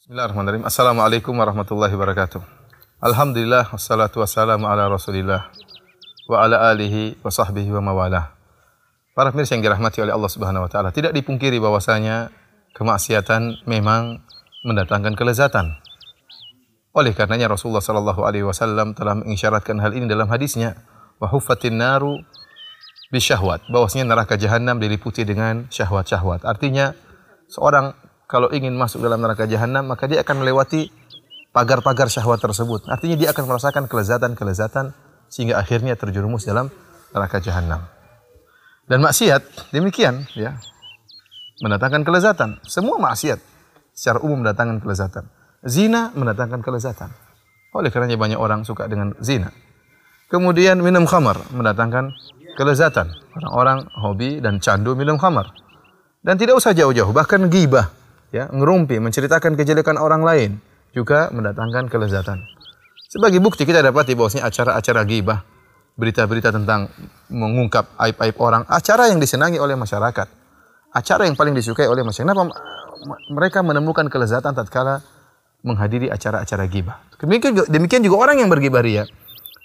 Bismillahirrahmanirrahim. Assalamualaikum warahmatullahi wabarakatuh. Alhamdulillah wassalatu wassalamu ala Rasulillah wa ala alihi wa sahbihi wa mawalah. Para pemirsa yang dirahmati oleh Allah Subhanahu wa taala, tidak dipungkiri bahwasanya kemaksiatan memang mendatangkan kelezatan. Oleh karenanya Rasulullah sallallahu alaihi wasallam telah mengisyaratkan hal ini dalam hadisnya, wa huffatin naru bisyahwat, bahwasanya neraka jahanam diliputi dengan syahwat-syahwat. Artinya seorang kalau ingin masuk dalam neraka jahanam, maka dia akan melewati pagar-pagar syahwat tersebut. Artinya dia akan merasakan kelezatan-kelezatan sehingga akhirnya terjerumus dalam neraka jahanam. Dan maksiat demikian, ya, mendatangkan kelezatan. Semua maksiat secara umum mendatangkan kelezatan. Zina mendatangkan kelezatan. Oleh karenanya banyak orang suka dengan zina. Kemudian minum khamar mendatangkan kelezatan. Orang-orang hobi dan candu minum khamar. Dan tidak usah jauh-jauh, bahkan ghibah, ya, ngerumpi, menceritakan kejelekan orang lain juga mendatangkan kelezatan. Sebagai bukti kita dapati bahwasanya acara-acara ghibah, berita-berita tentang mengungkap aib-aib orang, acara yang disenangi oleh masyarakat, acara yang paling disukai oleh masyarakat. Kenapa mereka menemukan kelezatan tatkala menghadiri acara-acara ghibah? Demikian juga orang yang berghibah ria.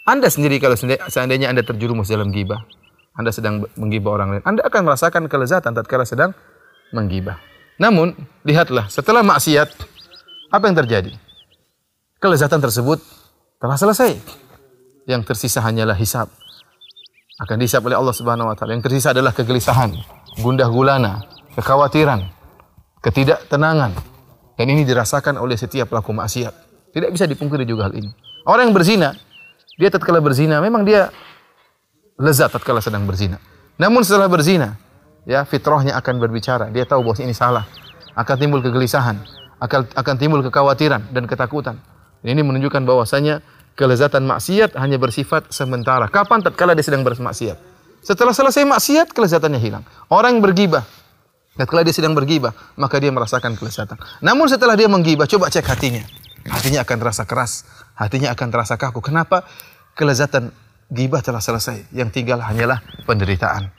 Anda sendiri kalau seandainya Anda terjerumus dalam ghibah, Anda sedang menggibah orang lain, Anda akan merasakan kelezatan tatkala sedang menggibah. Namun, lihatlah, setelah maksiat, apa yang terjadi? Kelezatan tersebut telah selesai. Yang tersisa hanyalah hisab. Akan dihisab oleh Allah Subhanahu wa taala. Yang tersisa adalah kegelisahan, gundah gulana, kekhawatiran, ketidaktenangan. Dan ini dirasakan oleh setiap pelaku maksiat. Tidak bisa dipungkiri juga hal ini. Orang yang berzina, dia tatkala berzina, memang dia lezat tatkala sedang berzina. Namun setelah berzina, ya, fitrahnya akan berbicara. Dia tahu bahwa ini salah. Akan timbul kegelisahan, akan timbul kekhawatiran dan ketakutan. Dan ini menunjukkan bahwasanya kelezatan maksiat hanya bersifat sementara. Kapan? Tatkala dia sedang bermaksiat. Setelah selesai maksiat, kelezatannya hilang. Orang yang bergibah, tatkala dia sedang bergibah, maka dia merasakan kelezatan. Namun setelah dia menggibah, coba cek hatinya. Hatinya akan terasa keras, hatinya akan terasa kaku. Kenapa? Kelezatan gibah telah selesai. Yang tinggal hanyalah penderitaan.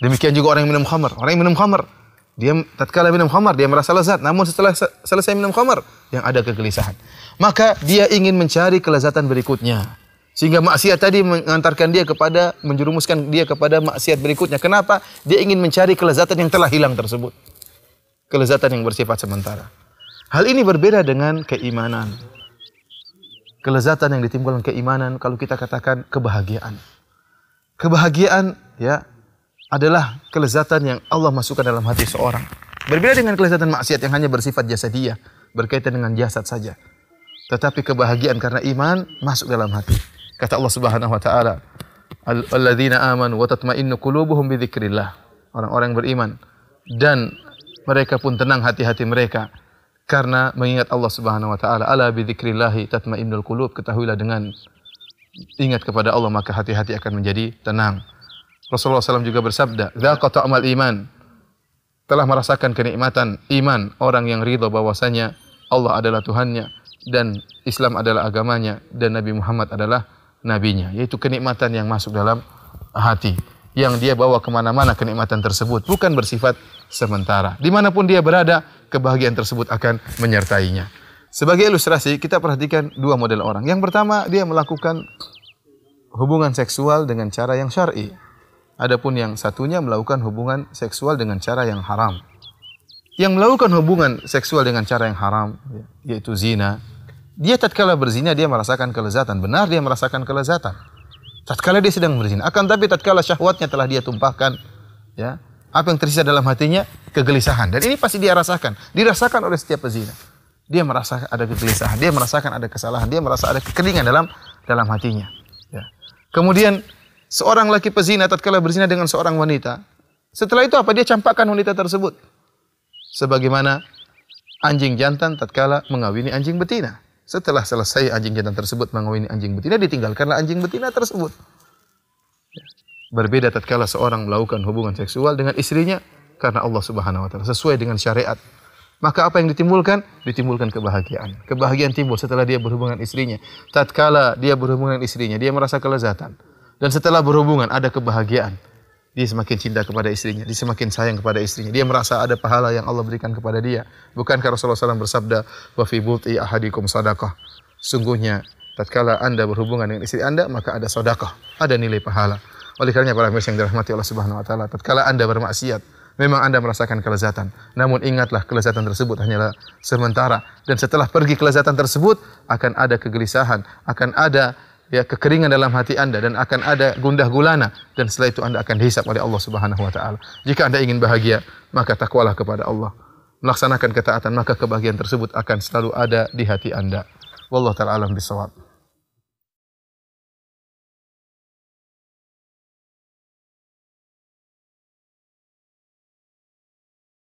Demikian juga orang yang minum khamar. Orang yang minum khamar, dia tatkala minum khamar dia merasa lezat, namun setelah selesai minum khamar yang ada kegelisahan. Maka dia ingin mencari kelezatan berikutnya. Sehingga maksiat tadi mengantarkan dia kepada menjerumuskan dia kepada maksiat berikutnya. Kenapa? Dia ingin mencari kelezatan yang telah hilang tersebut. Kelezatan yang bersifat sementara. Hal ini berbeda dengan keimanan. Kelezatan yang ditimbulkan keimanan kalau kita katakan kebahagiaan. Kebahagiaan, ya, adalah kelezatan yang Allah masukkan dalam hati seorang. Berbeda dengan kelezatan maksiat yang hanya bersifat jasadiyah, berkaitan dengan jasad saja. Tetapi kebahagiaan karena iman masuk dalam hati. Kata Allah Subhanahu wa taala, "Alladzina amanu wa tatma'innu qulubuhum bi dzikrillah." Orang-orang beriman dan mereka pun tenang hati-hati mereka karena mengingat Allah Subhanahu wa taala. Ala bi dzikrillah tatma'innul qulub. Ketahuilah dengan ingat kepada Allah maka hati-hati akan menjadi tenang. Rasulullah SAW juga bersabda, "Dzaqa ta'mal iman." Telah merasakan kenikmatan iman orang yang ridha bahwasanya Allah adalah Tuhannya dan Islam adalah agamanya dan Nabi Muhammad adalah nabinya. Yaitu kenikmatan yang masuk dalam hati. Yang dia bawa kemana-mana kenikmatan tersebut. Bukan bersifat sementara. Dimanapun dia berada, kebahagiaan tersebut akan menyertainya. Sebagai ilustrasi, kita perhatikan dua model orang. Yang pertama, dia melakukan hubungan seksual dengan cara yang syar'i. Adapun yang satunya melakukan hubungan seksual dengan cara yang haram. Yang melakukan hubungan seksual dengan cara yang haram, yaitu zina, dia tatkala berzina dia merasakan kelezatan. Benar dia merasakan kelezatan. Tatkala dia sedang berzina. Akan tapi tatkala syahwatnya telah dia tumpahkan, ya, apa yang tersisa dalam hatinya? Kegelisahan. Dan ini pasti dia rasakan. Dirasakan oleh setiap pezina. Dia merasa ada kegelisahan. Dia merasakan ada kesalahan. Dia merasa ada kekeringan dalam hatinya. Ya. Kemudian seorang laki pezina tatkala berzina dengan seorang wanita, setelah itu apa? Dia campakkan wanita tersebut. Sebagaimana anjing jantan tatkala mengawini anjing betina. Setelah selesai anjing jantan tersebut mengawini anjing betina, ditinggalkanlah anjing betina tersebut. Berbeda tatkala seorang melakukan hubungan seksual dengan istrinya karena Allah Subhanahu wa taala, sesuai dengan syariat. Maka apa yang ditimbulkan? Ditimbulkan kebahagiaan. Kebahagiaan timbul setelah dia berhubungan istrinya. Tatkala dia berhubungan istrinya, dia merasa kelezatan. Dan setelah berhubungan ada kebahagiaan. dia semakin cinta kepada istrinya, dia semakin sayang kepada istrinya. Dia merasa ada pahala yang Allah berikan kepada dia. Bukankah Rasulullah SAW bersabda, "Wa fi buti ahadikum sadaqah." Sungguhnya tatkala Anda berhubungan dengan istri Anda, maka ada sedekah, ada nilai pahala. Oleh karenanya para pemirsa yang dirahmati Allah Subhanahu wa taala, tatkala Anda bermaksiat, memang Anda merasakan kelezatan. Namun ingatlah kelezatan tersebut hanyalah sementara, dan setelah pergi kelezatan tersebut akan ada kegelisahan, akan ada kekeringan dalam hati Anda, dan akan ada gundah gulana, dan setelah itu Anda akan dihisab oleh Allah Subhanahu wa taala. Jika Anda ingin bahagia, maka takwalah kepada Allah. Melaksanakan ketaatan, maka kebahagiaan tersebut akan selalu ada di hati Anda. Wallahu taala alam bisawab.